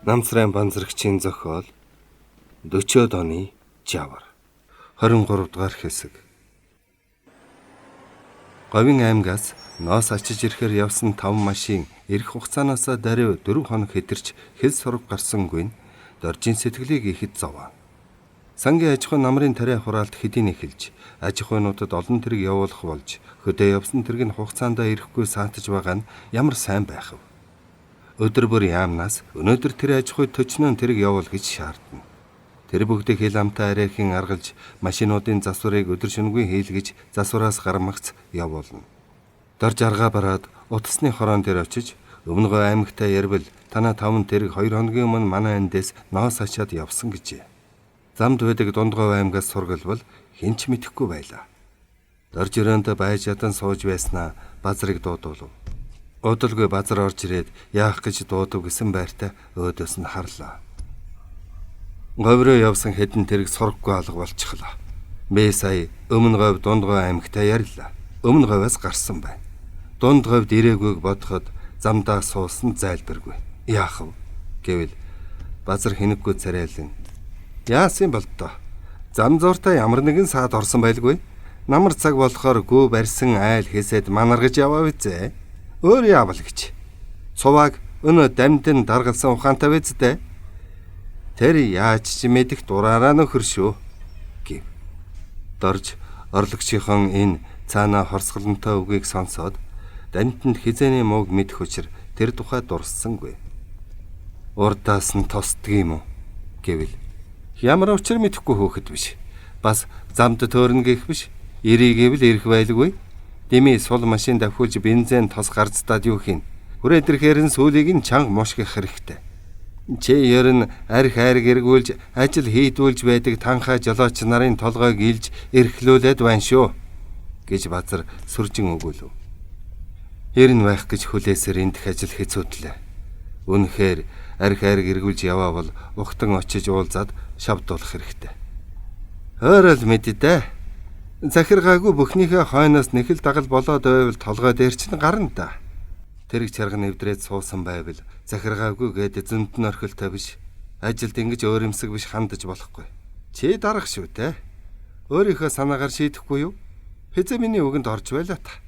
Намсрын банзрагчийн зохиол 40-од оны Жавар 23 дугаар хэсэг. Говийн аймгаас ноос очиж ирэхээр явсан 5 машин ирэх хугацаанаас даруй 4 хоног хэтэрч хэл сураг гарсангүй доржийн сэтгэлийг ихэд зовоо. Сангийн аж ахуй намрын тариа хураалт хэдийн эхэлж, аж ахуйнуудад олон тэрэг явуулах болж, хөдөө явсан тэрэг нь хугацаанд ирэхгүй саатаж байгаа нь ямар сайн байх вэ? Өдөр бүр яамнаас өнөөдөр тэр аж ахуй төчнөн тэрэг явуул гэж шаардна. Тэр бүгдийг хэл амтаа арайхийн аргалж, машинуудын засварыг өдөр шөнөгүй хийлгэж, засвараас гармагц явуулна. Дорж аргаа бараад утасны хорон дээр очиж, өмнөгөө аймагтаа ярил танаа 5 тэрэг 2 хоногийн өмнө манай эндээс ноос ачаад явсан гэжээ. Замд байдаг Дундгов аймгаас сургалбал хинч мэдэхгүй байлаа. Дорж өрөөндөө байж ядан сууж байснаа базрыг дуудуулв. Удалгүй базар орж ирээд яах гэж дуудав гэсэн байртай өөдөөс нь харлаа. Говьроо явсан хэдэн тэрэг сургахгүй алга болчихлоо. Бэ сая өмнө говь Дундгов аймагтаа ярьлаа. Өмнө говьас гарсан байна. Дундговд ирээгүйг бодоход замдаа суусан зайлбаргүй. Яах вэ гэвэл базар хинэггүй царайлан яасан бол тоо. Зам зууртаа ямар нэгэн саад орсон байлгүй. Намар цаг болохоор гүү барьсан айл хэсэд манаргаж яваа визээ. Өөр яавал гэж. Цуваг өнөө дамдын даргалсан ухаантай вэзтэй. Тэр яаж ч мэдих дураараа нөхөр шүү гэв. Дорж орлогчийнхон энэ цаанаа хорсголонтой үгийг сонсоод дамтанд хизээний мууг мэдэх учир тэр тухай дурссангүй. Урдаас нь тосдг юм уу гэвэл ямар учир мэдэхгүй хөөхд биш. Бас замд төөрнө гэх биш. Ирээгээвэл ирэх байлгүй. Дими сул машин давхуулж бензин тос гарцдаад юу хийн. Хүрээдрэхээр нь сүүлийг нь чанга мушгих хэрэгтэй. Чи ерөн арх хайрг эргүүлж ажил хийдүүлж байдаг танхаа жолооч нарын толгойг илж эрхлүүлээд байна шүү гэж базар сүржин өгүүлв. Ерэн байх гэж хүлээсээр эндх ажил хэцүүтлээ. Үнэхээр арх хайрг эргүүлж яваа бол ухтан очиж уулзаад шавдуулах хэрэгтэй. Хоорол мэддэ. Захиргаагүй бүхнийхээ хойноос нэхэл дагал болоод байвал толгой дээр чинь гарна да. Тэрэг чарга нэвдрээд суусан байвал захиргаагүй гээд зөнд нь орхилтой биш. Ажилд ингэж өөрөмсөг биш хандаж болохгүй. Чи дарах шүү те. Өөрийнхөө санаагаар шийдэхгүй юу? Хэзээ миний үгэнд орж байлаа та.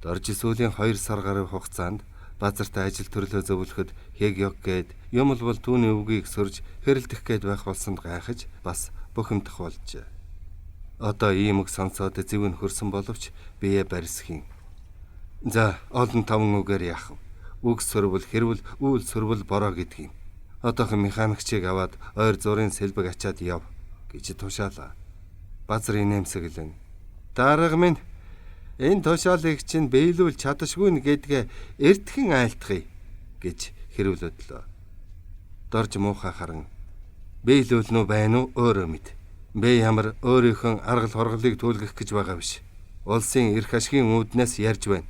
Дорж сүүлийн 2 сар гаруй хугацаанд базартай ажил төрлөө зөвлөхөд хэг ёг гээд юм бол түүний үгийг сөрж хэрэлдэх гээд байх болсонд гайхаж бас бухимдах болжээ. Одоо ийм үг сонсоод зэв нь хөрсөн боловч бие барьсхийн. За олон 5 үгээр яах вэ? Үг сөрвөл хэрвэл үйл сөрвөл бороо гэдэг юм. Одоохон механикчийг аваад ойр зургийн сэлбэг ачаад яв гэж тушаалаа. Базар инээмсэглэн дарга минь энэ тушаалыг чинь биелүүл чадашгүй гэдгээ эртхэн айлтгая гэж хэрүүлэдлээ. Дорж муухай харан биелүүл нү байна уу өөрөө мэд. Бэ ямар өөрийнхөө аргал хорголыг түлгэх гэж байгаа биш. Улсын эрх ашигын үүднээс ярьж байна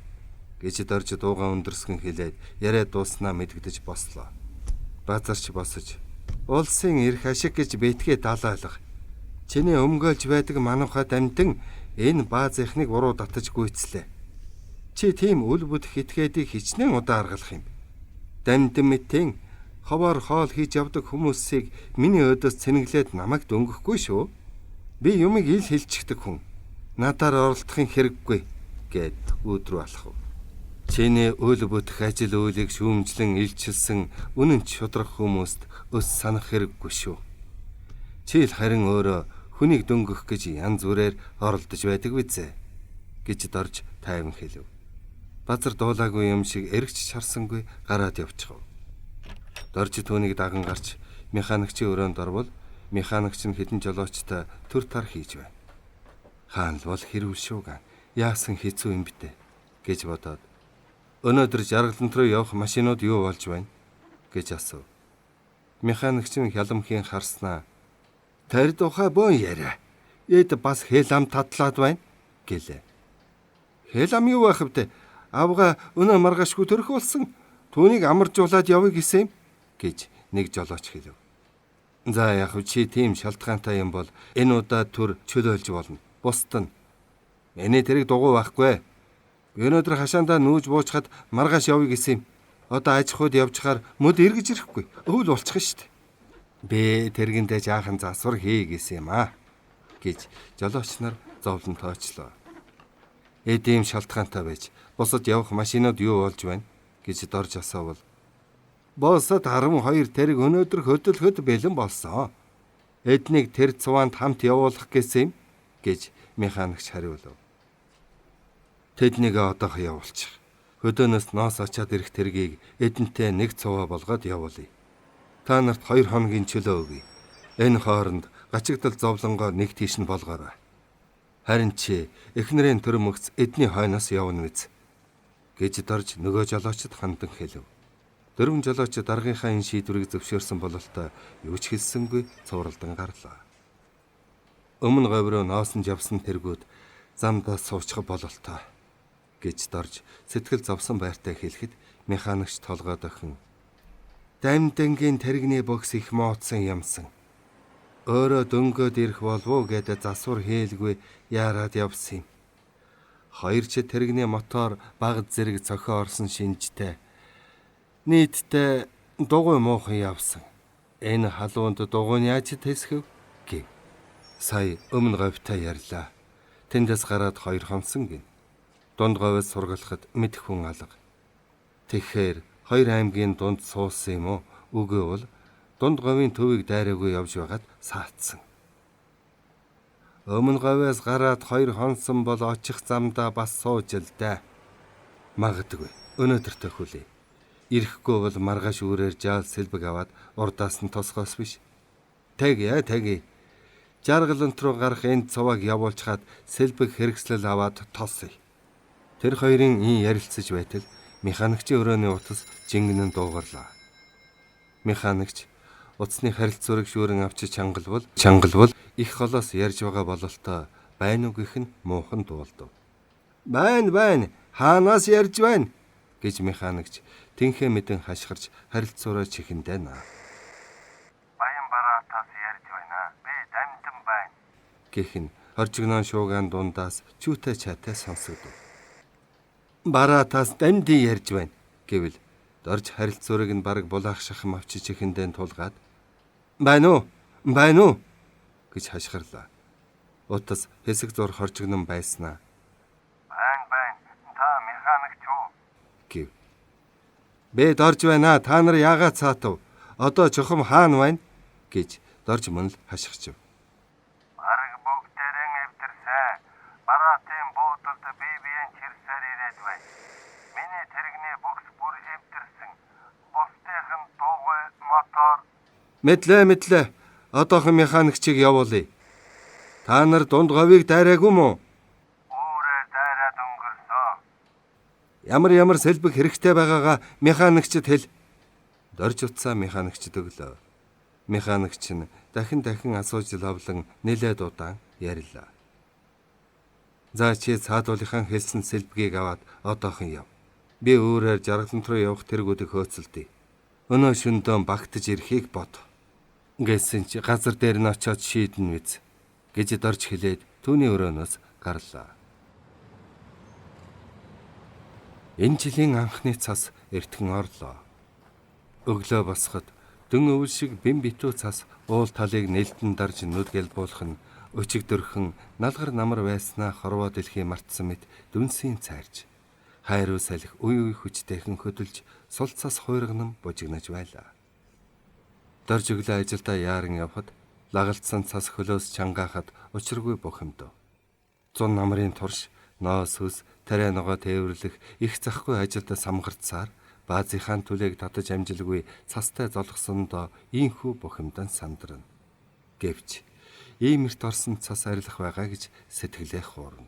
гэж дорж дуугаа өндөрсгөн хэлээд яриа дууснаа мэдгдэж бослоо. Базарч босож улсын эрх ашиг гэж битгээ далайлах. Чиний өмгөөлж байдаг манууха дамтан энэ бааз ихнийг уруу татаж гүйцлээ. Чи тийм үл бүдэх этгээдийг хичнээн удаа аргалах юм. Дамтан мэтийн ховоор хоол хийж явдаг хүмүүсийг миний өдөөс цэнэглээд намайг дөнгөхгүй шүү. Би юмыг ил хэлчихдэг хүн. Надаар оролдохын хэрэггүй гэд өөдрөө алах. Чиний үл бүтэх ажил үйлийг шүүмжлэн илчилсэн үнэн шудрах хүмүүст өс санах хэрэггүй шүү. Чи л харин өөрөө хүнийг дөнгөх гэж янз бүрээр оролдож байдаг визээ гэж дорж тайван хэлв. Базар дуулаагүй юм шиг эргэж чарсангүй гараад явчихв. Дорж түүнийг даган гарч механикчийн өрөөнд орвол механикч нь хэдэн жолоочтой төр тар хийж байна. Хаан л бол хэрүүл шууган яасан хэцүү юм битэ гэж бодоод өнөөдөр жаргалант руу явах машинууд юу болж байна гэж асуув. Механикч нь хяламхийн харснаа тэр тухай боо яриа. Эд бас хэл ам татлаад байна гэлээ. Хэл ам юу байх вэ? Авга өнөө маргаашгүй төрөх болсон. Түүнийг амаржуулаад явъя гэсэн юм гэж нэг жолооч хэлв. За яг чи тийм шалтгаантай юм бол энэ удаа төр чөлөөлж болно. Бусд нь миний тэрэг дугуй байхгүй. Өнөөдөр хашаандаа нүүж буучхад маргааш явъя гэсэн юм Одоо аж ахуйд явжхаар мөд эргэж ирэхгүй. Өвөл болчих штт. Би тэргэндээ жаахан засвар хий гэсэн юм аа гэж жолооч нар зовлон тоочлоо. Эдийн шалтгаантай байж бусад явах машинууд юу болж байна гэж дорж асуувал босод 12 тэрэг өнөөдөр хөдөлгөхөд бэлэн болсон. Эднийг тэр цуваанд хамт явуулах гэсэн юм гэж механикч хариулв. Тэднийг одоох явуулчих. Хөдөөнөөс ноос очоод ирэх тэргийг эдэнтэй нэг цуваа болгоод явуулъя. Та нарт 2 хоногийн чөлөө өгье. Энэ хооронд гачигдал зовлонгоо нэг тийш нь болгоорой. Харин чи эхнэрийн төрөмөгц эдний хойноос явна биз гэж дорж нөгөө жолоочд хандан хэлв. Дөрвөн жолооч даргынхаа энэ шийдвэрийг зөвшөөрсөн бололтой юу ч хэлсэнгүй цувралдан гарлаа. Өмнө говь руу ноосон явсан тэргүүд замдаа суучих бололтой гэж дорж сэтгэл зовсон байртай хэлэхэд механикч толгой дохин дамдангийн тэрэгний бокс их мооцсон юмсан. Өөрөө дөнгөд ирэх болов уу гэдэг засвар хийлгүй яарад явсан юм. 2 чид тэрэгний мотор баг зэрэг цохио орсон шинжтэй. Нийтдээ дугуй муухан явсан. Энэ халуунд дугуйн яаж тэсгэв гэв. Сая өмнө говьтай ярьлаа. Тэндээс гараад 2 хонсон гин. Дунд говьд сургалахад мэдэх хүн алга. Тэгэхээр 2 аймгийн дунд суусан юм уу? Үгүй бол дунд говийн төвийг дайраагүй явж байгаад саацсан. Өмнө говьоос гараад 2 хонсон бол очих замдаа бас сууж л да. Магадгүй өнөөдөр төхүүлээ. Ирэхгүй бол маргааш үүрээр жаал сэлбэг аваад урдаас нь тосгоос биш. Тэгье. Жаргалант руу гарах энэ цуваг явуулчихад сэлбэг хэрэгслэл аваад тосъё. Тэр хоёрын ий ярилцаж байтал механикчийн өрөөний утас жингэнэн дуугарлаа. Механикч утасны харилцуурыг шүүрэн авчиж чангалвал их холоос ярьж байгаа бололтой байна уу гэх нь муухан дуулдав. Байна. Хаанаас ярьж байна гэж механикч тэнхээ мэдэн хашгирч харилцуураа чихэндээ наа. Баян бараатаас ярьж байна. Би дамжин байна гэх нь хоржигнон шуугаан дундаас чүүтэй чатай сонсогдов. Бараатаас дамжин ярьж байна гэвэл дорж харилцуурыг нь бараг булаах шахам авчиж ихэндээ тулгаад байна уу гэж хашгирлаа. Утас хэсэг зур хоржигнон байснаа. Байна. Та механикч уу гэв. Бэ дорж байна. Та нар яагаад цаатав? Одоо чухам хаана байна гэж дорж мөн л хашгичв. Бараг бүгдээрэн эвдэрсэн. Бараатын буудалд биеийн чирсээр ирээд байна. Миний тэрэгний бокс бүр эвдэрсэн. Бусдынх нь дугуй мотор. Мэдлээ. Одоохон механикчийг явуулъя. Та нар дунд говийг дайраагүй мүү? Өөрөө дайраад өнгөрсөн. Ямар сэлбэг хэрэгтэй байгаагаа механикчд хэл. Дорж утсаа механикчд өглөө. Механикч нь дахин асууж лавлан нэлээд удаан ярьлаа. За чи цаадуулынхаа хэлсэн сэлбэгийг аваад одоохон яв. Би өөрөөр жаргалант руу явах тэргүүдийг хөөцөлдөе. Өнөө шөнөдөө багтаж ирэхийг бод. Гэсэн чи газар дээр нь очиод шийднэ биз гэж дорж хэлээд түүний өрөөнөөс гарлаа. Энэ жилийн анхны цас эртхэн орлоо. Өглөө босоход дөн өвөл шиг бим битүү цас уул талыг нэлдэн дарж нүдгэл буулах нь өчигдөрхөн налгар намар байснаа хорвоо дэлхий мартсан мэт дүнсийн цайрч хайруу салхи үе хүчтэйхэн хөдөлж сул цас хуйрган бужигнаж байлаа. Дорж өглөө ажилдаа яаран явхад лагалцсан цас хөлөөс чангаахад учиргүй бухимдав. 100 намрын турш ноос хүс тариа ногоо тээвэрлэх их захгүй ажилд самгарцаар баазынхаа түлээг татаж амжилгүй цастай золгосондоо ийхүү бухимдан сандрна. Гэвч иймэрт орсон цас арилах байгаа гэж сэтгэлээ хуурна.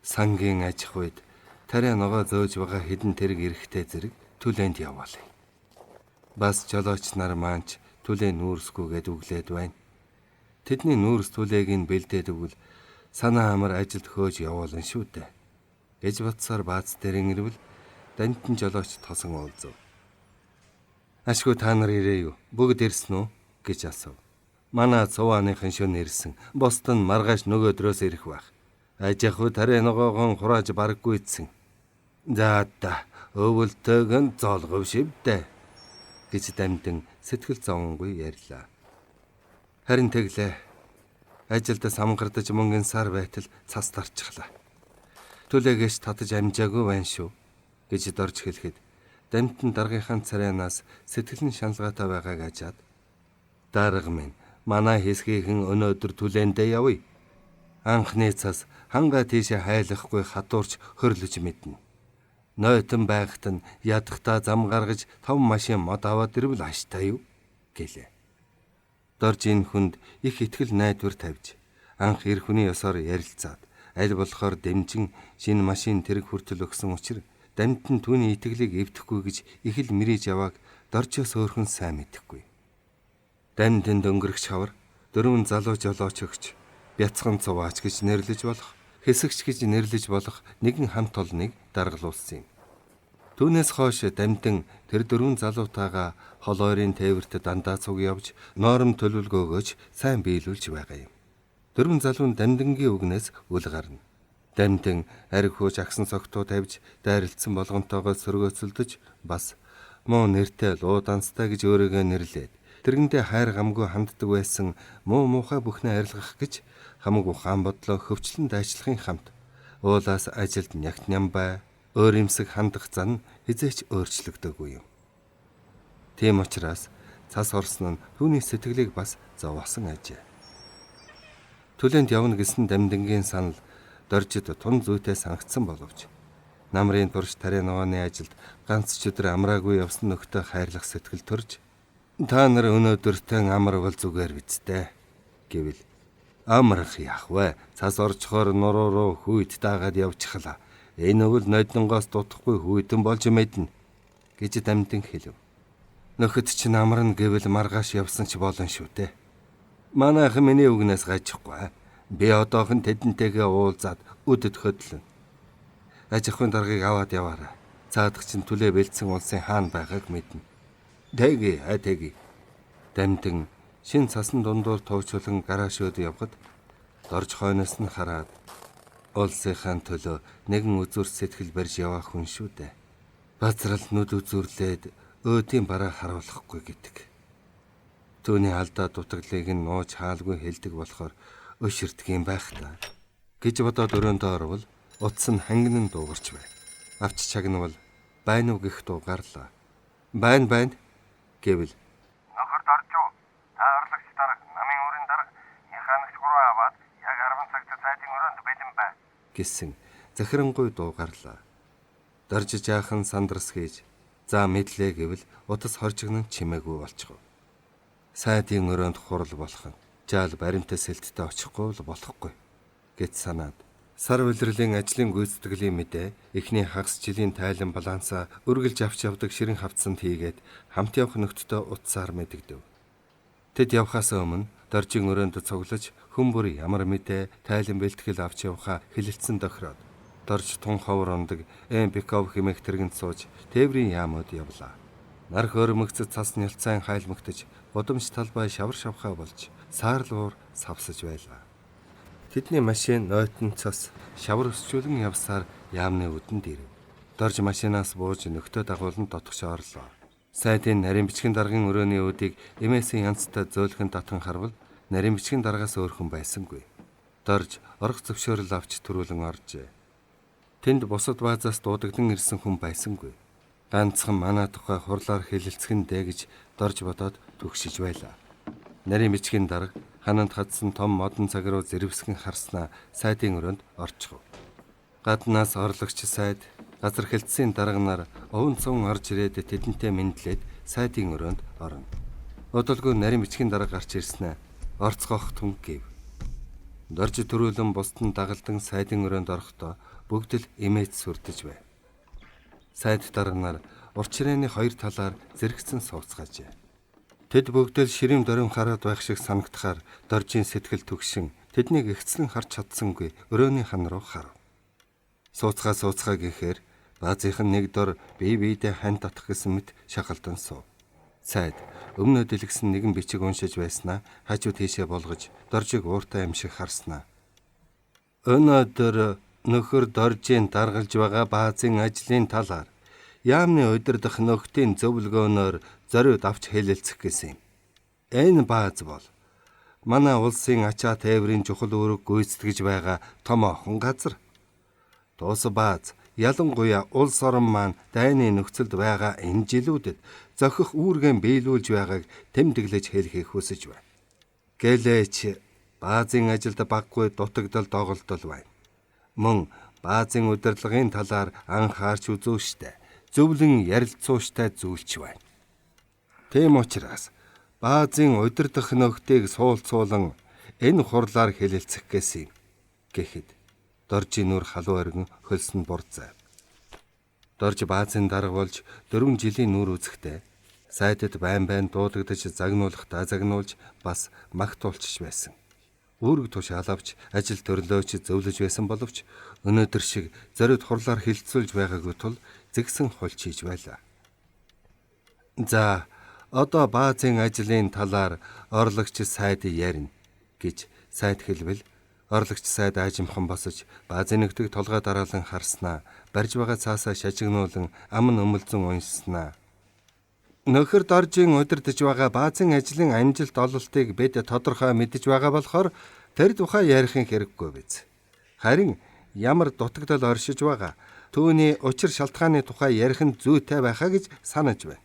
Сангийн аж ахуйд тариа ногоо зөөж байгаа хідэн тэрэг эрэхтэй зэрэг түлээнд яваалаа. Бас жолооч нар маанч түлээ нүүрсгүйгээд үглээд байна. Тэдний нүүрс түлээг нь бэлдээд өгвөл санаа амар ажилд хөөж явуулна шүү дээ гэж бодсоор бааз дээр ингэрвэл дантан жолооч тосон уулзав. Ашгүй та нар ирээ юу? Бүгд ирсэн үү гэж асуув. Манай цувааныхын шөнө ирсэн. Босд нь маргааш нөгөө өдрөөс ирэх байх. Аж ахуй тариа ногоогоо хурааж бараггүй идсэн. За Өвөлтэйг нь золгов шивдэ гэж дамжин сэтгэл зовонгүй ярьлаа. Харин тэглээ. Ажилд самгардаж мөнгөн сар байтал цас тарчихлаа. Түлээгээс татаж амжаагүй байна шүү гэж дорж хэлэхэд дамтан даргийнхаа царайнаас сэтгэл нь шаналгаатай байгааг ажаад дарга минь манай хэсгийнхэн өнөөдөр түлээндээ явъя. Анхны цас хангаа тийшээ хайлахгүй хатуурч хөрлөж мэднэ. Нойтон байгт нь ядахтаа зам гаргаж 5 машин мод аваад ирвэл ааштай юу гэлээ. Доржийн хүнд их итгэл найдвар тавьж анх эр хүний ёсоор ярилцаад аль болохоор дэмжин шинэ машин тэрэг хүртэл өгсөн учраас дамтан түүний итгэлийг эвдэхгүй гэж их л мэрэж явааг доржоос өөрхөн сайн мэдэхгүй. Дамтанд өнгөрөх шавар 4 залуу жолооч өгч бяцхан цуваач гэж нэрлэж болох, хэсэгч гэж нэрлэж болох нэгэн хамт олныг даргалуулсан юм. Түүнээс хойш дамтан тэр 4 залуутайгаа холойрын тээвэрт дандаа цуг явж ноором төлөвлөгөө өгөөж сайн биелүүлж байгаа юм. 4 залуу нь дамдангийн үгнээс үл гарна. Дамтан архиуж агсан цогтуу тавьж дайралтсан болгонтойгоо сөргөөцөлдөж бас муу нэртэй луу данстай гэж өөрийгөө нэрлээд тэргэндээ хайр гамгүй ханддаг байсан муу муухай бүхнээ арилгах гэж хамаг ухаан бодлоо хөвчлэн дайчлахын хамт уулаас ажилд нягт нямбай өөр юмсэг хандах зан хизээч өөрчлөгдөөгүй юм. Тийм учраас цас орсон нь түүний сэтгэлийг бас зовоосон ажээ. Түлэнд явна гэсэн дамдангийн санал доржид тун зүйтэй санагдсан боловч намрын турш тарийн ногооны ажилд ганц ч өдөр амраагүй явсан нөхдөд хайрлах сэтгэл төрж та нар өнөөдөртөө амарвал зүгээр бидтэй гэвэл амрах яах вэ? Цас орчхоор нуруу руу хүйд даагаад явчихлаа. Энэ өвөл нойдонгоос дутхгүй хүйдэн болж мэднэ гэж дамтан хэлв. Нөхөд чинь амарна гэвэл маргааш явсан ч болно шүү дээ. Манайхан миний үгнээс гажихгүй. Би одоохон тэдэнтэйгээ уулзаад өдөд хөдлөн. Аж ахуйн даргаыг аваад яваарай. Цаадах чинь түлээ бэлдсэн улсын хаана байгааг мэднэ. Тэги. Дамтан шин цасан дундуур товчлон гараашөөд явхад дорж хойноос нь хараад улсынхаа төлөө нэгэн үзүр сэтгэл барьж яваа хүн шүү дээ. Базрал нүд үзүрлээд өөдийн бараа харуулахгүй гэдэг. Түүний алдаа дутагдлыг нь нууж хаалгүй хэлдэг болохоор өширдөг юм байх та гэж бодоод өрөөндөө орвол утас нь хангин дуугарч бай. Авч чагнавал байна уу гэх дуугарлаа. Байна гэвэл нөхөр доржуу. Та орлогч дарга, намын өрийн дарга, механикч гурван аваад яг 10 цагт цайдын өрөөнд бэлэн бай гэсэн захирангуй дуугарлаа. Дорж жаахан сандрас хийж за мэдлээ гэвэл утас хоржигнон чимээгүй болчихов. Сайдын өрөөнд хурал болох нь жаал баримтаа сэлттэй очихгүй л болохгүй гэж санаад сар улирлын ажлын гүйцэтгэлийн мэдээ эхний хагас жилийн тайлан балансаа үргэлж авч явдаг ширэн хавцанд хийгээд хамт явах нөхдөдөө утсаар мэдэгдэв. Тэд явхаас өмнө доржийн өрөөнд цуглаж хүн бүр ямар мэдээ тайлан бэлтгэл авч явахаа хэлэлцэн тохироод дорж тун ховор ондог Пиков хэмээх тэргэнд сууж тээврийн яамууд явлаа. Нар хөрмөгцөд цас нялцайн хайлмагтаж гудамж талбай шавар шавхаа болж саарлуур савсаж байлаа. Тэдний машин нойтон цас шавар өсчүүлэн явсаар яамны үдэнд ирэв. Дорж машинаас бууж нөхдөд дагуулan дотгош орлоо. Сайдын нарийн бичгийн даргын өрөөний үүдийг эмээсийн янзтай зөөлхөн татан харвал нарийн бичгийн даргаас өөрхөн байсангүй. Дорж орох зөвшөөрөл авч төрүүлэн оржээ. Тэнд бусад баазаас дуудагдан ирсэн хүн байсангүй. Ганцхан манай тухай хурлаар хэлэлцгэндэ гэж дорж бодоод түгшиж байлаа. Нарийн бичгийн дарга хананд хадсан том модон цаг руу зэрвсгэн харснаа сайдын өрөөнд орчихов. Гаднаас орлогч сайд газар хэлтсийн дарга нар овон цон орж ирээд тэдэнтэй мэдлээд сайдын өрөөнд орно. Удалгүй нарийн бичгийн дарга гарч ирснэ орцгоох түнг гэв. Дорж төрүүлэн бусдын дагалдан сайдын өрөөнд орохдоо бүгд л имэж сүрдэж байв. Сайд дарга нар урчирээний хоёр талаар зэрэгцэн сууцгаажээ. Тэд бүгд л ширэм дөрөн хараад байх шиг санагдахаар доржийн сэтгэл төгшин тэднийг ихцлэн харж чадсангүй өрөөний хан руу харав. Сууцгаа гэхээр баазынхан нэг дор бие биедээ хань татах гэсэн мэт шахалдан суув. Сайд өмнө дэлгэсэн нэгэн бичиг уншиж байснаа хажуу тийшээ болгож доржиг ууртай юм шиг харснаа. Өнөөдөр нөхөр доржийн даргалж байгаа баазын ажлын талаар Яамны удирдах нөхдийн зөвлөгөөнөөр зориуд авч хэлэлцэх гэсэн юм. Энэ бааз бол манай улсын ачаа тээврийн чухал үүрэг гүйцэтгэж байгаа томоохон газар. Тус бааз ялангуяа улс орон маань дайны нөхцөлд байгаа энэ жилүүдэд зохих үүргэн биелүүлж байгааг тэмдэглэж хэлхийг хүсэж байна. Гэлээч баазын ажилд баггүй дутагдал доголдол байна. Мөн баазын удирдлагын талаар анхаарч үзүүштэй, зөвлөн ярилцууштай зүйлч байна. Тийм учраас баазын удирдах нөхдийг суулцуулан энэ хурлаар хэлэлцэх гэсэн гэхэд Доржийн нүр халуун оргин хөлсөнд бурцав. Дорж баазын дарга болж 4 жилийн нүр үзэхдээ сайдад байн дуудагдаж загнуулахдаа загнуулж бас магтуулчих байсан. Үүрэг тушаал авч ажил төрлөөч зөвлөж байсан боловч өнөөдөр шиг зориуд хурлаар хилцүүлж байгаагүй тул зэгсэн хулч хийж байлаа. За одоо баазын ажлын талаар орлогч сайд ярина гэж сайд хэлбэл орлогч сайд аажимхан босож баазын нөхдөг толгой дараалан харснаа барьж байгаа цаасаа шажигнуулан амн өмөлзөн уншснаа. Нөхөр Доржийн удирдах байгаа баазын ажлын амжилт ололтыг бид тодорхой мэдэж байгаа болохоор тэр тухай ярихын хэрэггүй биз. Харин ямар дутагдал оршиж байгаа түүний учир шалтгааны тухай ярих нь зүйтэй байхаа гэж санаж байна.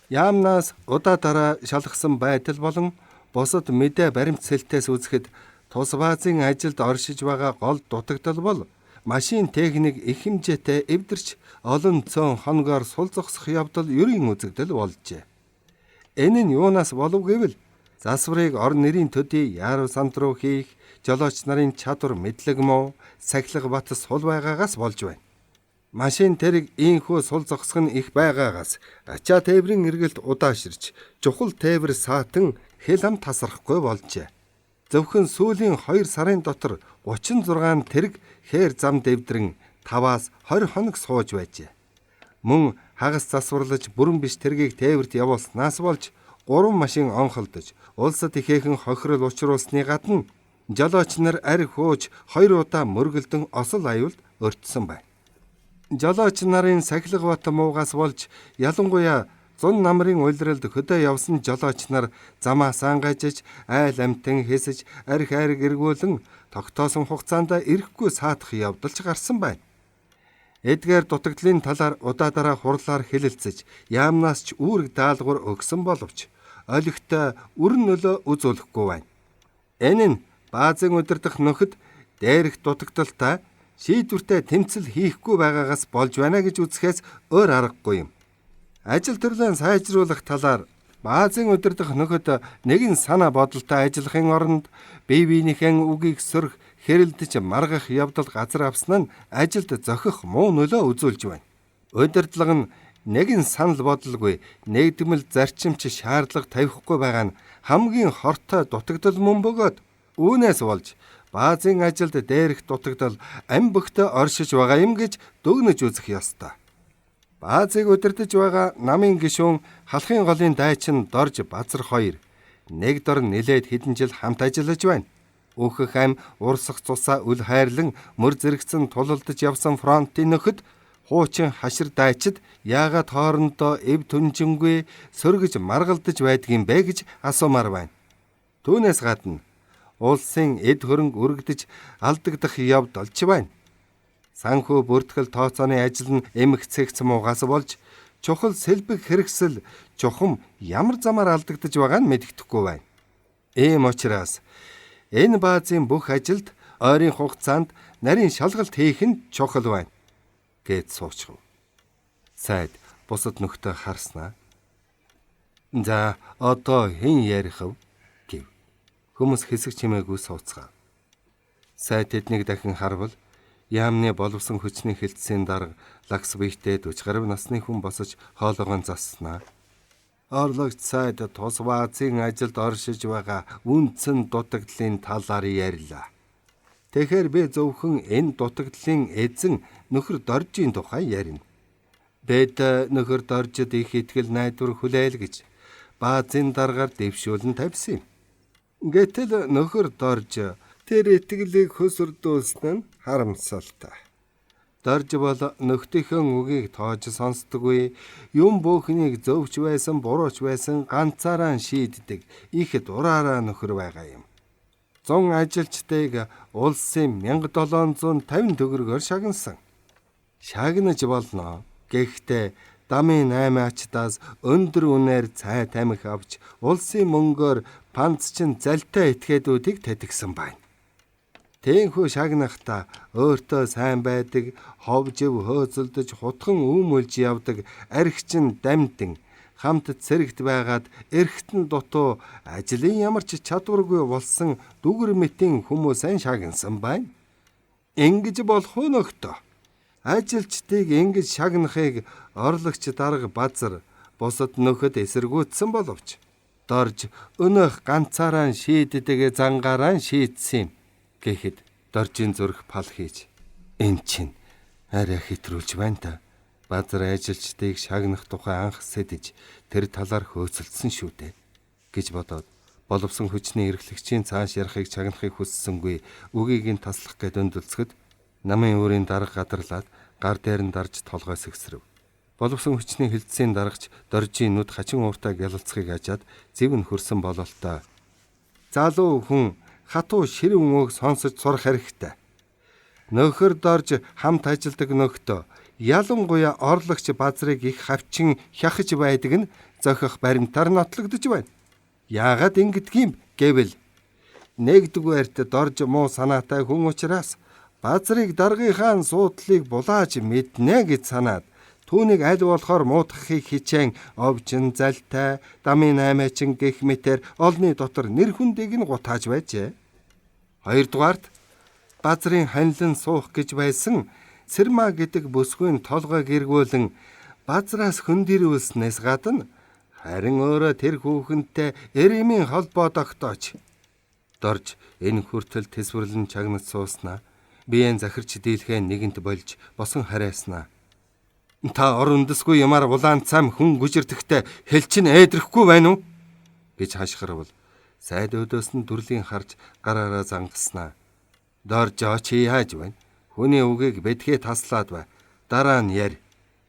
Яамнаас удаа дараа шалгасан байдал болон бусад мэдээ баримтсэлтээс үзэхэд тус баазын ажилд оршиж байгаа гол дутагдал бол машин техник их хэмжээтэй эвдэрч олон цөөн хоногоор сул зогсох явдал ерийн үзэгдэл болжээ. Энэ нь юунаас болов гэвэл засварыг орон нэрийн төдий яаруу санд руу хийх жолооч нарын чадвар мэдлэг муу сахилга бат сул байгаагаас болж байна. Машин тэрэг ийхүү сул зогсох нь их байгаагаас ачаа тээврийн эргэлт удааширч чухал тээвэр саатан хэл ам тасрахгүй болжээ. Зөвхөн сүүлийн 2 сарын дотор 36 тэрэг хээр зам дэвдрэн 5-аас 20 хоног сууж байжээ. Мөн хагас засварлаж бүрэн биш тэргийг тээвэрт явуулснаас болж 3 машин онхолдож улсад ихээхэн хохирол учруулсны гадна жолооч нар арх хууж 2 удаа мөргөлдөн осол аюулд өртсөн байна. Жолооч нарын сахилга бат муугаас болж ялангуяа зун намрын уйлралд хөдөө явсан жолооч нар замаас ангажиж айл амтан хэсэж арх айраг эргүүлэн тогтоосон хугацаанд ирэхгүй саатах явдалч гарсан байна. Эдгээр дутагдлын талаар удаа дараа хурлаар хэлэлцэж яамнаас ч үүрэг даалгавар өгсөн боловч олигтой өрн нөлөө үзүүлэхгүй байна. Энэ нь баазын удирдах нөхөд дээрх дутагдaltaй шийдвэртэй тэмцэл хийхгүй байгаагаас болж байна гэж үзэхээс өөр аргагүй юм. Ажил төрлөө сайжруулах талаар баазын удирдах нөхөд нэгэн санаа бодолтой ажиллахын оронд бие биенийхээ үгийг сөрөх, хэрэлдэж маргах явдал газар авсан нь ажилд зохих муу нөлөө үзүүлж байна. Удирдлага нь нэгэн санал бодолгүй нэгдмэл зарчимч шаардлага тавихгүй байгаа нь хамгийн хортой дутагдал мөн бөгөөд үүнээс болж баазын ажилд дээрх дутагдал ам бөхтө оршиж байгаа юм гэж дүгнэж үзэх ёстой. Баазыг удирдах байгаа намын гишүүн халахын голын дайчин Дорж Базар 2 нэг дор нэлээд хэдэн жил хамт ажиллаж байна. Өөхөх ам урсах цусаа үл хайрлан мөр зэрэгцэн тулалдаж явсан фронтын нөхөд хуучин хашир дайчид яагаад хоорондоо эв түнжингүй сөргөж маргалдаж байдгийм бэ гэж асуумаар байна. Түүнээс гадна улсын эд хөрөнгө өргөдөж алдагдах явдалч байна. Санхүү бүртгэл тооцооны ажил нь эмгцэгц муугаас болж чухал сэлбэг хэрэгсэл чухам ямар замаар алдагдаж байгаа нь мэддэхгүй байна. Ийм учраас энэ баазын бүх ажилд ойрын хугацаанд нарийн шалгалт хийх нь чухал байна гэд суучив. Сайд бусад нөхдөд харснаа. За одоо хэн ярих вэ гэв. Хүмүүс хэсэг чимээгүй сууцгаа. Сайд тэднийг дахин харвал яамны боловсон хүчний хилцсийн дарга лагс биетэй 40 гаруй насны хүн босож хоолоогоо заснаа. Орлогч сайд тус баазын ажилд оршиж байгаа үндсэн дутагдлын талаар ярьлаа. Тэгэхээр би зөвхөн энэ дутагдлын эзэн нөхөр Доржийн тухай ярина. Бид нөхөр Доржид их итгэл найдвар хүлээл гэж баазын даргаар дэвшүүлэн тавьсан юм. Гэтэл нөхөр Дорж тэр итгэлийг хөсөрдүүлсэн нь харамсалтай. Дорж бол нөхдийнхөө үгийг тоож сонсдоггүй, юм бүхнийг зөвч байсан, бурууч байсан ганцаараа шийддэг их дураараа нөхөр байгаа юм. 100 ажилчдыг улсын 1750 төгрөгөөр шагнасан. Шагнаж болно. Гэхдээ дамын 8 ачтаас өндөр үнээр цай тамхи авч улсын мөнгөөр панцчин залтай этгээдүүдийг татгсан байна. Тээнхүү шагнахта өөртөө сайн байдаг, ховжив хөөцөлдөж хутхан үүмүүлж явдаг архичин дамтэн хамт цэрэгт байгаад эргэтэн дутуу ажлын ямар ч чадваргүй болсон дүгэр мэтийн хүмүүсэн шагнасан байна. Ингэж болох уу нөхдөө? Ажилчдыг ингэж шагнахыг орлогч дарга базар бусад нөхөд эсэргүүцсэн боловч дорж өнөөх ганцаараа шийддэг зангаараа шийдсэн юм гэхэд доржийн зүрх пал хийж эн чин арай хэтрүүлж байна та. Базар ажилчдыг шагнах тухай анх сэдэж тэр талаар хөөцөлдсөн шүү дээ гэж бодоод боловсон хүчний эрхлэгчийн цааш ярахыг чагнахыг хүссэнгүй үгийг нь таслах гээд өндөлцөхөд намын өөрийн дарга гадарлаад гар дээр нь дарж толгой сэгсрэв. Боловсон хүчний хилцээний даргач доржийн нүд хачин ууртаа гялалцахыг хажаад зэв нь хөрсөн бололтой. Залуу хүн хатуу ширв мөөг сонсож сурах хэрэгтэй. Нөхөр дорж хамт ажилдаг нөхдөө ялангуяа орлогч базрыг их хавчин хяхаж байдаг нь зохих баримтаар нотлогдож байна. Яагаад ингэдгийм гэвэл нэгдүгээрт дорж муу санаатай хүн учраас базрыг даргийнхаа суудлыг булааж мэднэ гэж санаад түүнийг аль болохоор муудахыг хичээн овжин залтай дамын 8-чин гэх мэтэр олны дотор нэр хүндийг нь гутааж байжээ. Хоёрдугаарт базрын ханилан суух гэж байсан Цэрма гэдэг бүсгүйн толгойг эргүүлэн базраас хөндөрүүлснээс гадна харин өөрөө тэр хүүхэнтэй эремийн холбоо тогтоож дорж энэ хүртэл тэсвэрлэн чагнаж сууснаа биеэн захирч дийлхээ нэгэнт болж босон харайснаа. Та орон дэсгүй ямаар улаан цам хүн гүжирдэхтэй хэлчин эдрэхгүй байна уу гэж хашгирвал сайд өдөөс нь дүрлийн харж гараараа зангаснаа. Дорж очи яаж байна? Хүний үгийг бэдгээ таслаад бай. Дараа нь ярь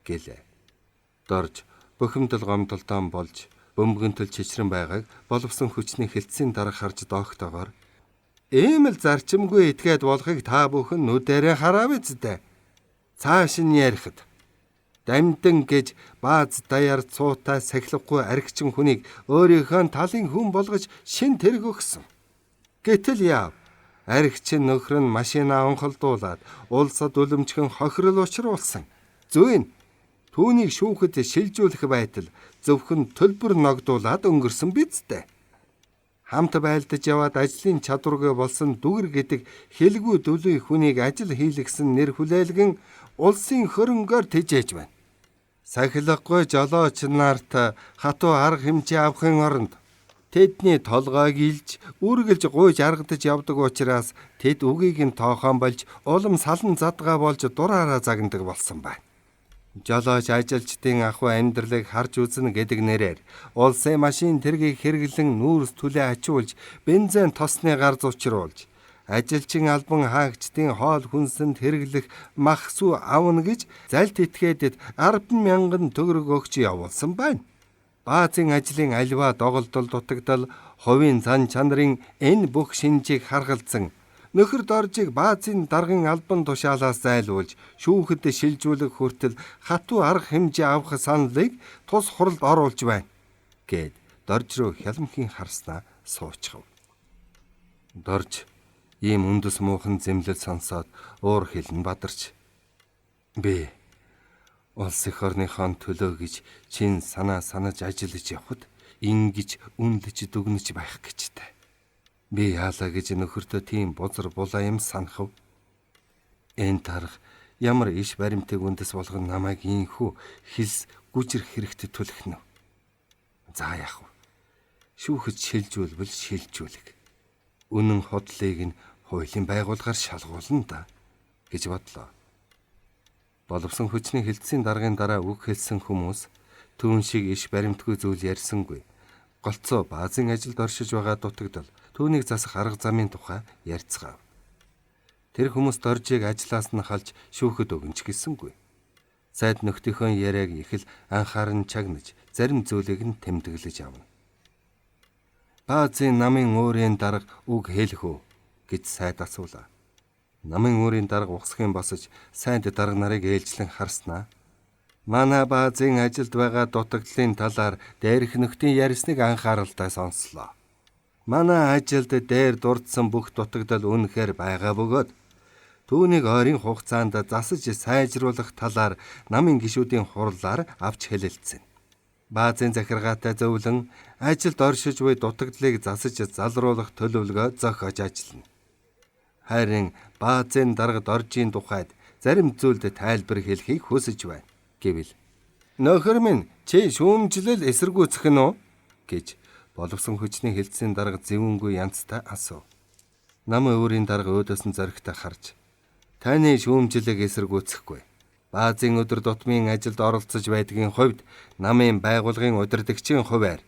гэлээ. Дорж бухимдал гомдолтон болж бөмбөгөнтөл чичрэн байгааг боловсон хүчний хилцээний дарга харж доогтойгоор ийм л зарчимгүй этгээд болохыг та бүхэн нүдэрээ хараа биз дээ. Цааш нь ярихад дамдэн гэж бааз даяар цуутай сахилахгүй архичин хүнийг өөрийнхөө талын хүн болгож шин тэрэг өгсөн. Гэтэл яав? Архичин нөхөр нь машинаа онхолдуулаад улсад үлэмжхэн хохирол учруулсан. Зүйн түүнийг шүүхэд шилжүүлэх байтал зөвхөн төлбөр ногдуулаад өнгөрсөн биз дээ. Хамт байлдаж яваад ажлын чадваргүй болсон дүгэр гэдэг хэлгүй дөлөй хүнийг ажил хийлгсэн нэр хүлээлгэн улсын хөрөнгөөр тэжээж байна. Сахилгагүй жолооч нарт хатуу арга хэмжээ авахын оронд тэдний толгойг илж, үргэлж гуйж аргадаж явдаг учраас тэд үгийг нь тоохон болж улам салан задгаа болж дураараа загнадаг болсон байна. Жолооч ажилчдын ахуй амьдралыг харж үзнэ гэдэг нэрээр улсын машин тэргийг хэрэглэн нүүрс түлээ ачуулж, бензин тосны гар зучруулж, ажилчин албан хаагчдын хоол хүнсэнд хэрэглэх махсуу авна гэж залт этгээдэд 10,000 төгрөг өгч явуулсан байна. Баазын ажлын аливаа доголдол дутагдал, хувийн зан чанарын энэ бүх шинжийг харгалзан нөхөр доржийг баазын даргын албан тушаалаас зайлуулж шүүхэд шилжүүлэх хүртэл хатуу арга хэмжээ авах саналыг тус хуралд оруулж байна гэд дорж руу хялмхийн харснаа суучхав. Дорж ийм үндэс муухан зэмлэл сонсоод уур хилэн бадарч би улс их орныхон төлөө гэж чин санаа санаж ажиллаж явхад ингэж үнэлж дүгнэж байх гэжтэй. Би яалаа гэж нөхөртөө тийм бузар булаа юм санахв. Энэ тарах ямар иш баримтыг үндэс болгон намайг ийхүү хилс гүжрэх хэрэгтэй түлхнэ. За яах вэ? Шүүхэд шилжүүлбэл шилжүүлэг. Үнэн хотлыг нь хуулийн байгууллагаар шалгуулна да гэж бодлоо. Боловсон хүчний хилцээний даргын дараа үг хэлсэн хүмүүс түүн шиг иш баримтгүй зүйл ярьсангүй. Голцоо баазын ажилд оршиж байгаа дутагдал түүнийг засах арга замын тухай ярьцгаав. Тэр хүмүүс доржийг ажлаас нь халж шүүхэд өгнч гисэнгүй. Сайд нөхдийнхөө яриаг их л анхааран чагнаж, зарим зүйлийг нь тэмдэглэж авна. Баазын намын өөрийн дарга үг хэлэх үү гэж сайд асуулаа. Намын өөрийн дарга ухсхийн босож сайд дарга нарыг ээлжлэн харснаа. Манай баазын ажилд байгаа дутагдлын талаар дээрх нөхдийн ярьсныг анхааралтай сонслоо. Манай ажилд дээр дурдсан бүх дутагдал үнэхээр байгаа бөгөөд түүнийг ойрын хугацаанд засаж сайжруулах талаар намын гишүүдийн хурлаар авч хэлэлцэн. Баазын захиргаатай зөвлөн ажилд оршиж буй дутагдлыг засаж залруулах төлөвлөгөө зохиож ажиллана. Харин баазын дарга доржийн тухайд зарим зүйлд тайлбар хэлхийг хүсэж байна гэвэл "Нөхөр минь, чи шүүмжлэл эсэргүүцэх нь үү?" гэж боловсон хүчний хэлцсийн дарга зэвүүнгүй янзтай асуув. Намын өөрийн дарга өөдөөс нь зоригтой харж "Таны шүүмжлэлийг эсэргүүцэхгүй. Баазын өдөр тутмын ажилд оролцож байдгийн хувьд намын байгууллагын удирдагчийн хувиар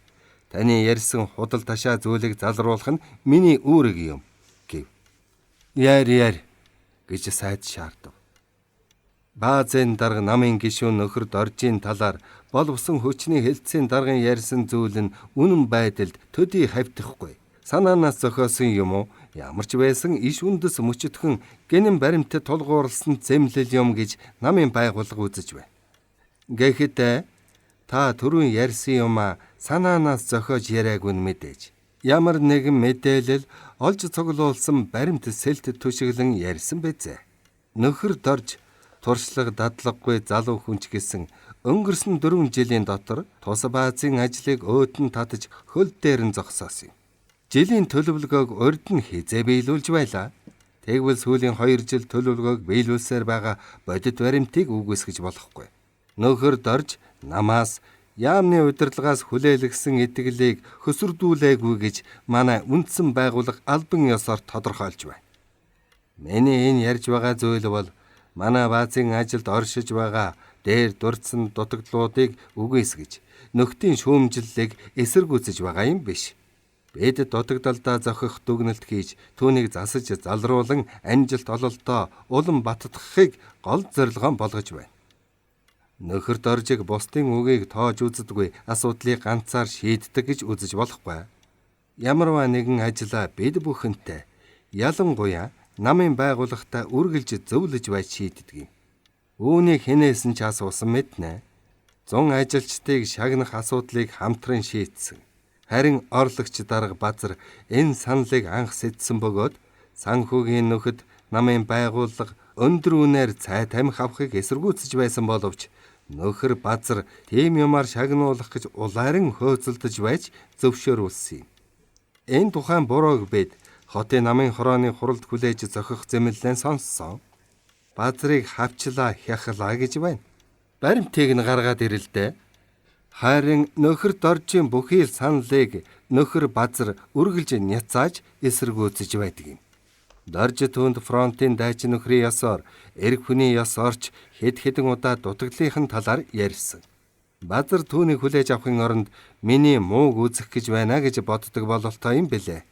таны ярьсан худал ташаа зүйлийг залруулах нь миний үүрэг юм" гэв. "Яар" гэж сайд шаардав. Баазын дарга намын гишүүн нөхөр доржийн талаар боловсон хүчний хэлцсийн даргын ярьсан зүйл нь үнэн байдалд төдий хавьтахгүй. Санаанаас зохиосон юм уу? Ямар ч байсан иш үндэс мөчтгөн гинэн баримтад тулгуурласан зэмлэл юм гэж намын байгууллага үзэж байна. Гэхдээ та түрүүн ярьсан юм санаанаас зохиож яриаггүй мэдээж. Ямар нэгэн мэдээлэл олж цуглуулсан баримт сэлт түшиглэн ярьсан бизээ. Нөхөр дорж туршлага дадлаггүй залуу хүнч гэсэн өнгөрсөн 4 жилийн дотор тус баазын ажлыг өөдөн татаж хөл дээр нь зогсоосон юм. Жилийн төлөвлөгөөг урд нь хизээ биелүүлж байлаа. Тэгвэл сүүлийн 2 жил төлөвлөгөөг биелүүлсээр байгаа бодит баримтыг үгүйсгэж болохгүй. Нөхөр дорж намаас яамны удирдлагаас хүлээлгсэн итгэлийг хөсөрдүүлээгүй гэж манай үндсэн байгууллага албан ёсоор тодорхойлж байна. Миний энэ ярьж байгаа зүйл бол манай баазын ажилд оршиж байгаа дээр дурдсан дутагдлуудыг үгүйсгэж нөхдийн шүүмжлэлийг эсэргүүцэж байгаа юм биш. Бид дутагдалдаа зохих дүгнэлт хийж түүнийг засаж залруулан амжилт ололтоо улам баттгахыг гол зорилгоо болгож байна. Нөхөр доржиг бусдын үгийг тоож үздэггүй асуудлыг ганцаар шийддэг гэж үзэж болохгүй. Ямарваа нэгэн ажлаа бид бүхэнтэй ялангуяа намын байгууллагатай үргэлж зөвлөж байж шийддэг юм. Үүнийг хэнээс нь ч асуусан мэднэ. 100 ажилчдыг шагнах асуудлыг хамтран шийдсэн. Харин орлогч дарга Базар энэ саналыг анх сэдсэн бөгөөд санхүүгийн нөхөд намын байгууллага өндөр үнээр цай тамхи авахыг эсэргүүцэж байсан боловч нөхөр Базар тийм юмар шагнуулах гэж улайран хөөцөлдөж байж зөвшөөрүүлсэн юм. Энэ тухайн бурууг бид хотын намын хорооны хуралд хүлээж зохих зэмлэлэн сонссон. Базрыг хавчлаа хяхлаа гэж байна. Баримтыг нь гаргаад ирэлдэ. Харин нөхөр доржийн бүхий л саналыг нөхөр Базар үргэлж няцааж эсэргүүцэж байдаг юм. Дорж түүнд фронтын дайчин нөхрийн ёсоор эрг хүний ёс орч хэдэн удаа дутагдлынхын талаар ярьсан. Базар түүнийг хүлээж авахын оронд миний мууг үзэх гэж байна гэж боддог бололтой юм бэлээ.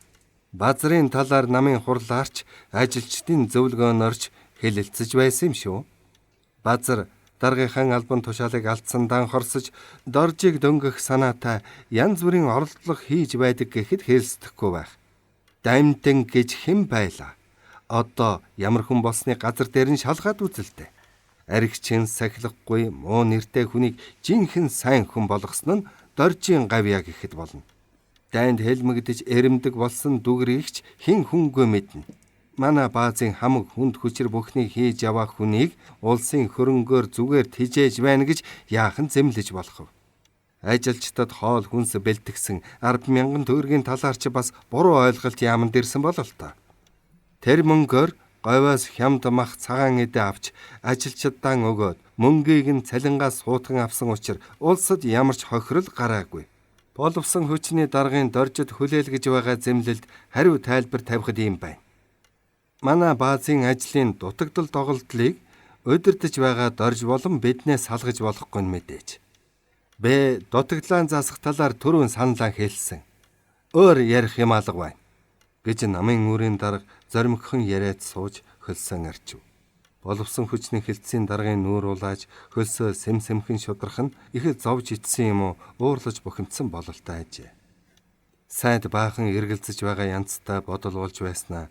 Базрын талаар намын хурлаарч ажилчдын зөвлөгөөн орж хэлэлцэж байсан юм шүү. Базар даргийнхаа албан тушаалыг алдсан данхорсож доржийг дөнгөх санаатай янз бүрийн оролдлого хийж байдаг гэхэд хэлсдэхгүй байх. Дамтэн гэж хэн байлаа? Одоо ямар хүн болсны газар дээр нь шалгаад үзэлтэй. Аригчин сахилахгүй муу нэртэй хүнийг жинхэнэ сайн хүн болгосон нь доржийн гавьяа гэхэд болно. Дайнд хэлмэгдэж эрэмдэг болсон дүгрийгч хэн хүнгүй мэднэ. Манай баазын хамаг хүнд хүчээр бүхнийг хийж яваа хүнийг улсын хөрөнгөөр зүгээр тижээж байна гэж яахан зэмлэж болох вэ? Ажилчдад хоол хүнс бэлтгэсэн 10,000 төгрөгийн талаарч бас буруу ойлголт яамд ирсэн болол та. Тэр мөнгөөр говьоос хямд мах цагаан эдэ авч ажилчдаа өгөөд мөнгийг нь цалингаас суутган авсан учраас улсад ямар ч хохирол гараагүй. Боловсон хүчний даргын доржид хүлээлгэж байгаа зэмлэлд хариу тайлбар тавихад юм байна. Манай баазын ажлын дутагдал доголдлыг удирдах байгаа дорж болон биднээс салгаж болохгүй мэдээж. Бэ дутагдлаа заасах талаар түрүүн саналаа хэлсэн. Өөр ярих юм алга байна гэж намын үрийн дарга зоримгхон яриад сууж хөлсөн арчив. Боловсон хүчний хилцийн даргын нүүр улааж хөлсөө сэм-сэмхэн шудрах нь их зовж итсэн юм уу уурлаж бухимдсан бололтой ажээ. Сайд баахан эргэлзэж байгаа янзтай бодол болж байснаа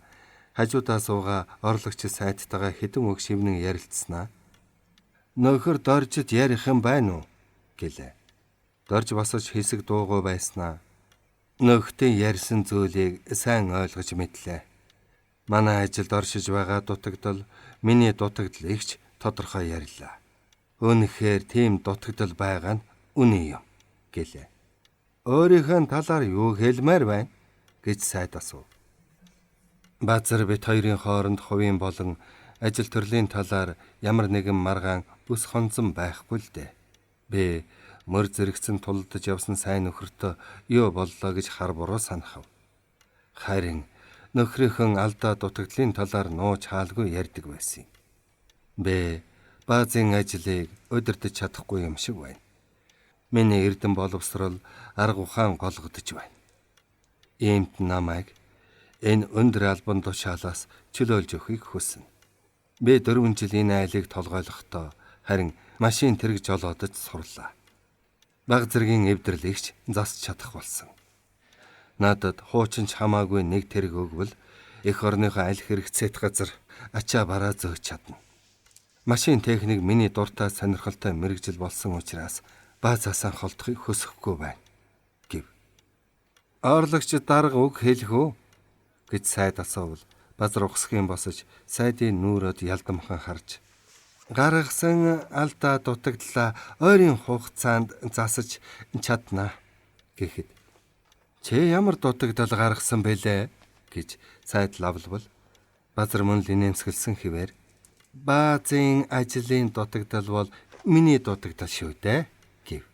хажуудаа сууга орлогч сайдтайгаа хэдэн үг шивнэн ярилцсанаа нөхөр доржид ярих юм байна уу гэлээ. Дорж босож хэсэг дуугүй байснаа нөхдөд ярьсан зүйлийг сайн ойлгож мэдлээ. Манай ажилд оршиж байгаа дутагдал миний дутагдал ихч тодорхой ярьлаа. Үнэхээр тийм дутагдал байгаа нь үнэн юм гэлээ. Өөрийнхөө талаар юу хэлмээр байна гэж сайд асуув. Базар бит хоёрын хооронд хувийн болон ажил төрлийн талаар ямар нэгэн маргаан бүс хонцон байхгүй л дээ. Би мөр зэрэгцэн тулдаж явсан сайн нөхөртөө юу боллоо гэж хар буруу санахав. Харин нөхрийнхөө алдаа дутагдлын талаар нууж хаалгүй ярьдаг байсан юм. Бэ баазын ажлыг удирдах чадахгүй юм шиг байна. Миний эрдэм боловсрол арга ухаан голгодож байна. Иймд намайг энэ өндөр албан тушаалаас чөлөөлж өгөхийг хүснэ. Би 4 жил энэ айлыг толгойлохдоо харин машин тэрэг жолоодож сурлаа. Баг зэргийн эвдэрлэгч засч чадах болсон. Надад хуучин ч хамаагүй нэг тэрэг өгвөл эх орныхоо аль хэрэгцээт газар ачаа бараа зөөж чадна. Машин техник миний дуртай сонирхолтой мэрэгжил болсон учраас баазаасаа холдохыг хүсэхгүй байна гэв. Орлогч дарга үг хэлэх үү гэж сайд асуувал базар ухсхийн босож сайдын нүүрөд ялдамхан харж гаргасан алдаа дутагдлаа ойрын хугацаанд засаж чадна гэхэд чи ямар дутагдал гаргасан бэлээ гэж сайд лавлвал базар мөн л инээмсэглсэн хэвээр баазын ажлын дутагдал бол миний дутагдал шүү дээ гэв.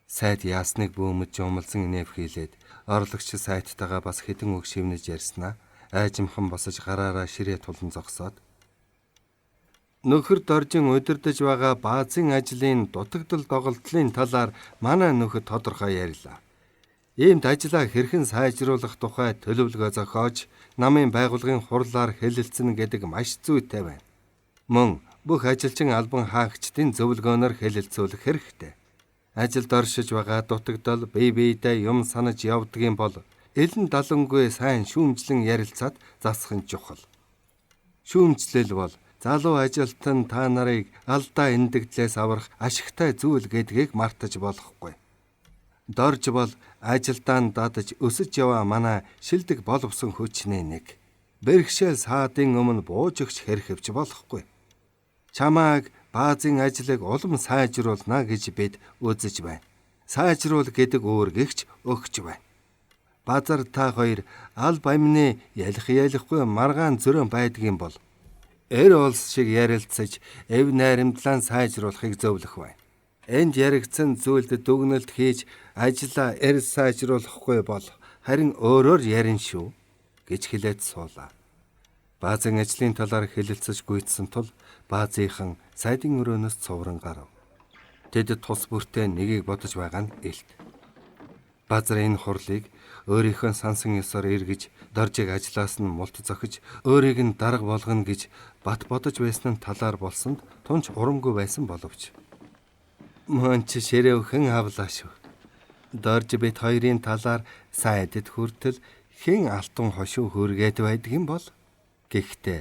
Сайд яасныг бөөмөж жумалсан инэвхийлээд орлогч сайдтайгаа бас хэдэн үг шивнэж ярьснаа айжимхан босож гараараа ширээ тулан зогсоод нөхөр доржин удирдах байгаа баазын ажлын дутагдал доголдлын талаар манай нөхөд тодорхой ярьлаа. Иймд ажлаа хэрхэн сайжруулах тухай төлөвлөгөө зохиож намын байгууллагын хурлаар хэлэлцэнэ гэдэг маш зүйтэй байна. Мөн бүх ажилчин албан хаагчдын зөвлөгөөнөөр хэлэлцүүлэх хэрэгтэй. Ажилд оршиж байгаа дутагдал бие биедээ юм санаж явдгийн бол элен далангүй сайн шүүмжлэн ярилцаад засах нь чухал. Шүүмжлэл бол залуу ажилтан та нарыг алдаа эндэгдлээс аврах ашигтай зүйл гэдгийг мартаж болохгүй. Дорж бол ажилдаан дадаж өсөж яваа манай шилдэг боловсон хүчний нэг. Бэрхшээл саадын өмнө бууж өгч хэрхэвч болохгүй. Чамааг баазын ажлыг улам сайжруулна гэж бид үзэж байна. Сайжруул гэдэг үүргэгч өгч байна. Базар та хоёр алба амны ялахгүй маргаан зөрөн байдгийн бол эр улс шиг ярилцаж эв найрамдлан сайжруулахыг зөвлөх байна. Энд яригдсан зүйлд дүгнэлт хийж ажлаа эр сайжруулахгүй бол харин өөрөөр ярина шүү гэж хэлээд суулаа. Баазын ажлын талаар хэлэлцэж гүйцсэн тул баазынхан сайдын өрөөнөөс цувран гарав. Тэд тус бүртээ нэгийг бодож байгаа нь илт. Баазар энэ хурлыг өөрийнхөө сансан ёсоор эргэж доржиг ажлаас нь мулт зохиж өөрийг нь дарга болгоно гэж бат бодож байсан нь талаар болсонд тунч урамгүй байсан боловч мөн ч ширээвхэн авлаа шүү. Дорж бит хоёрын талаар сайдд хүртэл хэн алтан хошуу хүргээд байдгийн бол. Гэхдээ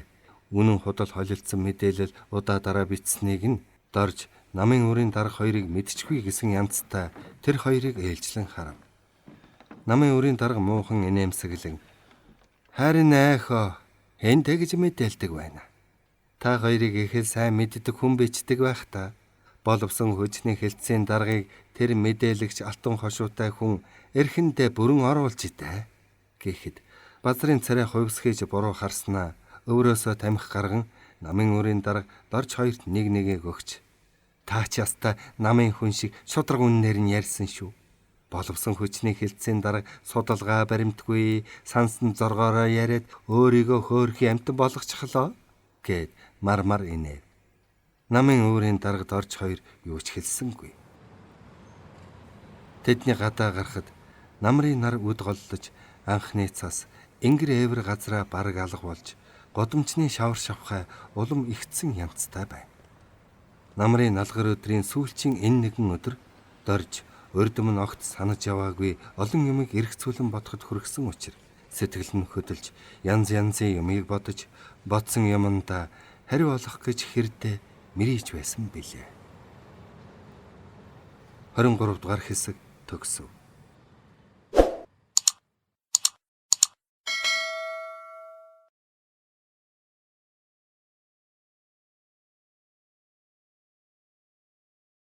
үнэн худал холилдсон мэдээлэл удаа дараа бичсэнийг нь дорж намын өрийн дарга хоёрыг мэдчихгүй гэсэн янзтай тэр хоёрыг ээлжлэн харав. Намын өрийн дарга муухан инээмсэглэн харин айхоо хэн тэгж мэдээлдэг байна. Та хоёрыг их сайн мэддэг хүн бичдэг байх та. Боловсон хүчний хэлтсийн даргаыг тэр мэдээлэгч алтан хошуутай хүн эрхэндээ бүрэн оруулж идэ гэхэд базрын царай хувьсгийж буруу харснаа өврөөсөө тамхи гарган намын өрийн дарга дорж хоёрт нэг нэгийг өгч та ч яста намын хүн шиг шудраг үннээр нь ярьсан шүү. Боловсон хүчний хэлтсийн дарга судалгаа баримтгүй сансан зоргоороо яриад өөрийгөө хөөрхий амтан болгочихлоо гэд мармар инэв. Намын өөрийн дарга дорж хоёр юу ч хэлсэнгүй. Тэдний гадаа гарахад намрын нар үд голлож анхны цас ингэр эвэр газраа бараг алга болж Годомчны шавар шавхай улам ихтсэн янзтай байна. Намрын налгар өдрийн сүүлчийн энэ нэгэн өдөр дорж урд өмнө огт санаж яваагүй олон юмыг эргцүүлэн бодоход хүргэсэн учраас сэтгэл нь хөдөлж янз янзын юмыг бодож бодсон юмдаа хариу олох гэж хэрдээ мэрийж байсан билээ. 23 дугаар хэсэг төгсөв.